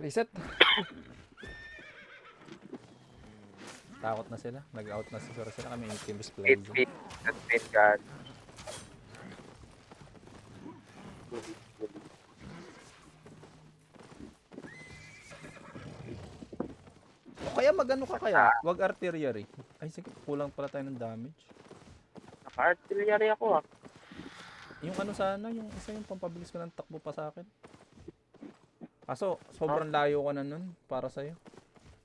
Reset. Takot na sila. Nag-out na siguro sila. Kami yung Team 8 Splice. feet. At pin guard. O kaya magano ka kaya? Wag artillery. Ay sige, kulang pala tayo ng damage. Naka-artillery ako ah. Yung ano sana, yung isa yung pampabilis ko ng takbo pa sa akin. Kaso, sobrang layo ka na nun para sa'yo.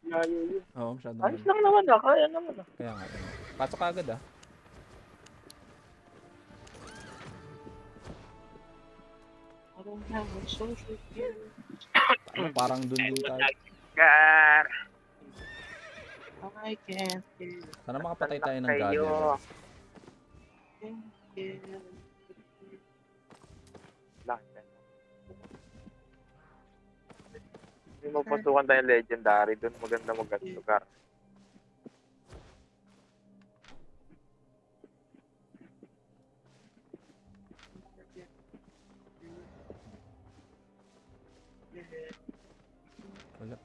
Layo yun. Oo, masyadong Ayos lang naman ah. Kaya naman ah. Kaya nga, yun. Pasok agad ah. Ano, parang dun din tayo. Gar. I can't hear Sana makapatay tayo ng Kayo. Gather. Lang. Hindi mo pasukan tayo legendary. Doon maganda mag-lugar. Wala.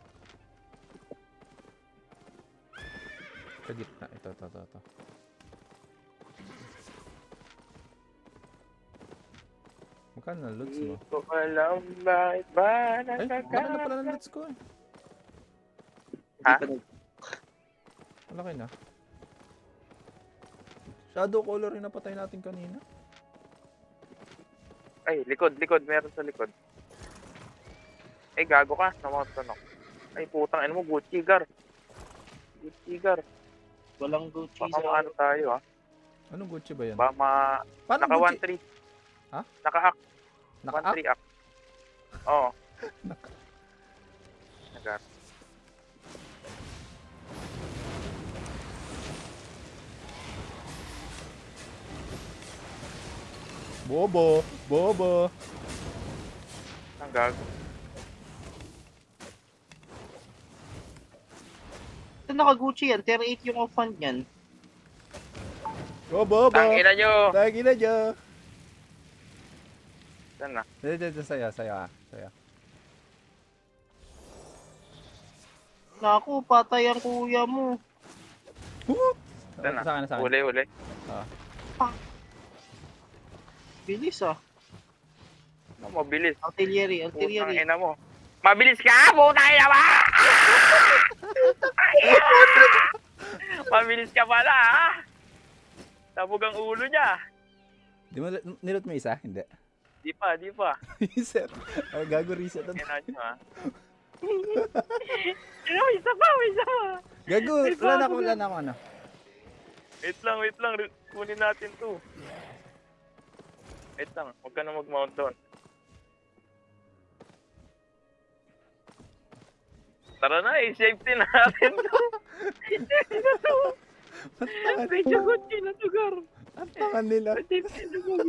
Sa gitna. Ito. Magkano na loads mo? Hindi ko alam bakit ba Ay, malaki na pala ng loads ko eh. Ha? Malaki na. Shadow color yung napatay natin kanina. Ay, likod. Meron sa likod. Ay, gago ka. Namatanok. Ay, putang ina mo. Gucci gar. Walang Gucci Baka sa maano tayo ah. Anong Gucci ba yan? Baka Paano naka Gucci? 1-3. Ha? Naka-act. Naka-up? 1-3 act. Oo. Nagar. Bobo. Ang gago. Ito naka-Gucci yan. Tier 8 yung off-fund yan. Bobo. Tangina nyo. Tangina nyo. Saan na? Dito, saya. Naku, patay ang kuya mo. Saan na? Sa akin. Huli. Bilis ah. Ano, mabilis. Artillery. Putang ina mo. Mabilis ka! Putang ina mo! Mabilis ka pala ha! Tabog ang ulo niya. Di mo nilot mo isa? Hindi. Di pa. Reset. Gago reset. Kailan nyo ha? Isa pa. Gago, wala na ako ano. Wait lang. Kunin natin to. Wait lang. Huwag ka na mag-mount doon. Tara na safety natin to. Medyo good na lugar. Ang tangan nila. Safety na lugar.